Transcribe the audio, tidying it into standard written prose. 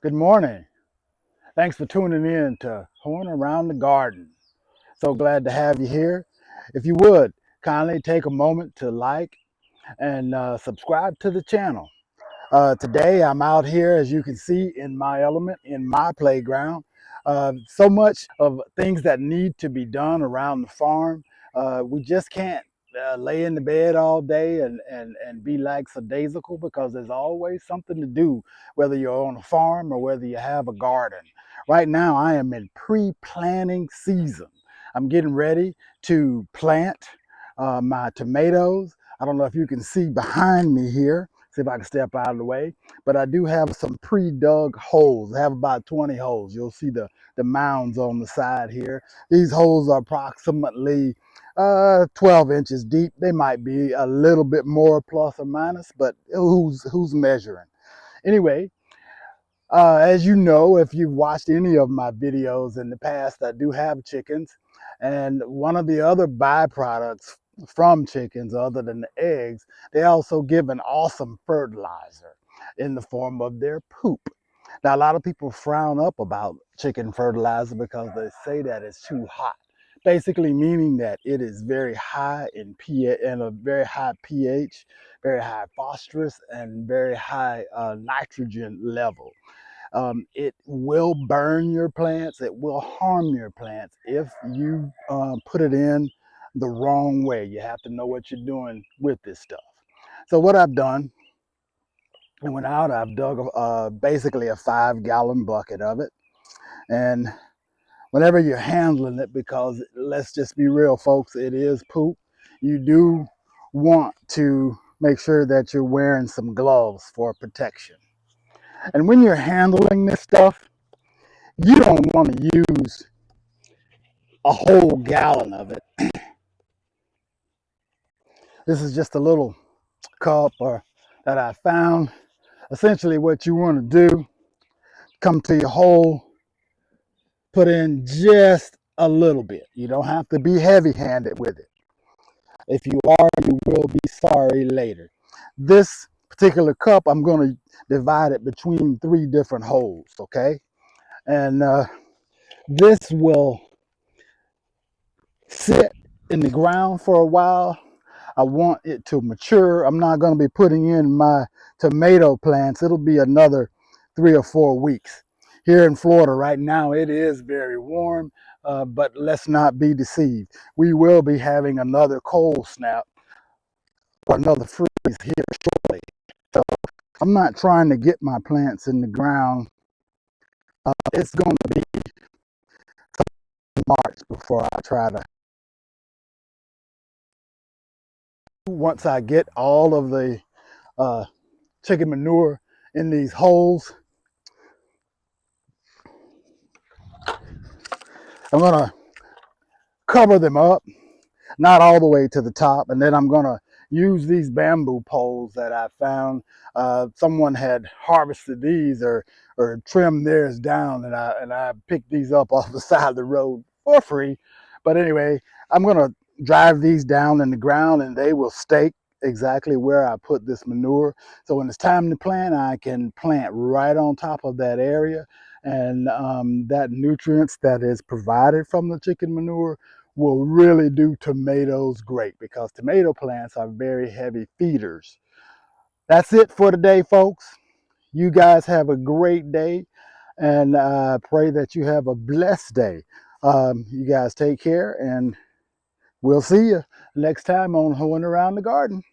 Good morning. Thanks for tuning in to Horn Around the Garden. So glad to have you here. If you would, kindly take a moment to like and subscribe to the channel. Today, I'm out here, as you can see, in my element, in my playground. So much of things that need to be done around the farm. We just can't lay in the bed all day and be lackadaisical because there's always something to do, whether you're on a farm or whether you have a garden. Right now, I am in pre-planting season. I'm getting ready to plant my tomatoes. I don't know if you can see behind me here. See if I can step out of the way. But I do have some pre-dug holes. I have about 20 holes. You'll see the mounds on the side here. These holes are approximately 12 inches deep. They might be a little bit more plus or minus, but who's measuring? Anyway, as you know, if you've watched any of my videos in the past, I do have chickens. And one of the other byproducts from chickens, other than the eggs, they also give an awesome fertilizer in the form of their poop. Now, a lot of people frown up about chicken fertilizer because they say that it's too hot. Basically, meaning that it is very high in pH and a very high pH, very high phosphorus, and very high nitrogen level. It will burn your plants. It will harm your plants if you put it in the wrong way. You have to know what you're doing with this stuff. So what I've done, I went out, I've dug basically a 5 gallon bucket of it. And whenever you're handling it, because let's just be real, folks, it is poop, you do want to make sure that you're wearing some gloves for protection. And when you're handling this stuff, you don't want to use a whole gallon of it. This is just a little cup that I found. Essentially, what you want to do, come to your hole, put in just a little bit. You don't have to be heavy handed with it. If you are, you will be sorry later. This particular cup, I'm going to divide it between 3 different holes, okay? And this will sit in the ground for a while. I want it to mature. I'm not going to be putting in my tomato plants. It'll be another 3 or 4 weeks. Here in Florida right now, it is very warm, but let's not be deceived. We will be having another cold snap or another freeze here shortly. So I'm not trying to get my plants in the ground. It's going to be March before I try to. Once I get all of the uh, chicken manure in these holes, I'm gonna cover them up, not all the way to the top, and then I'm gonna use these bamboo poles that I found. Someone had harvested these or trimmed theirs down, and I picked these up off the side of the road for free. But anyway, I'm gonna drive these down in the ground, and they will stake exactly where I put this manure. So when it's time to plant, I can plant right on top of that area, and that nutrients that is provided from the chicken manure will really do tomatoes great because tomato plants are very heavy feeders. That's it for today, folks. You guys have a great day, and I pray that you have a blessed day. You guys take care, and we'll see you next time on Hoeing Around the Garden.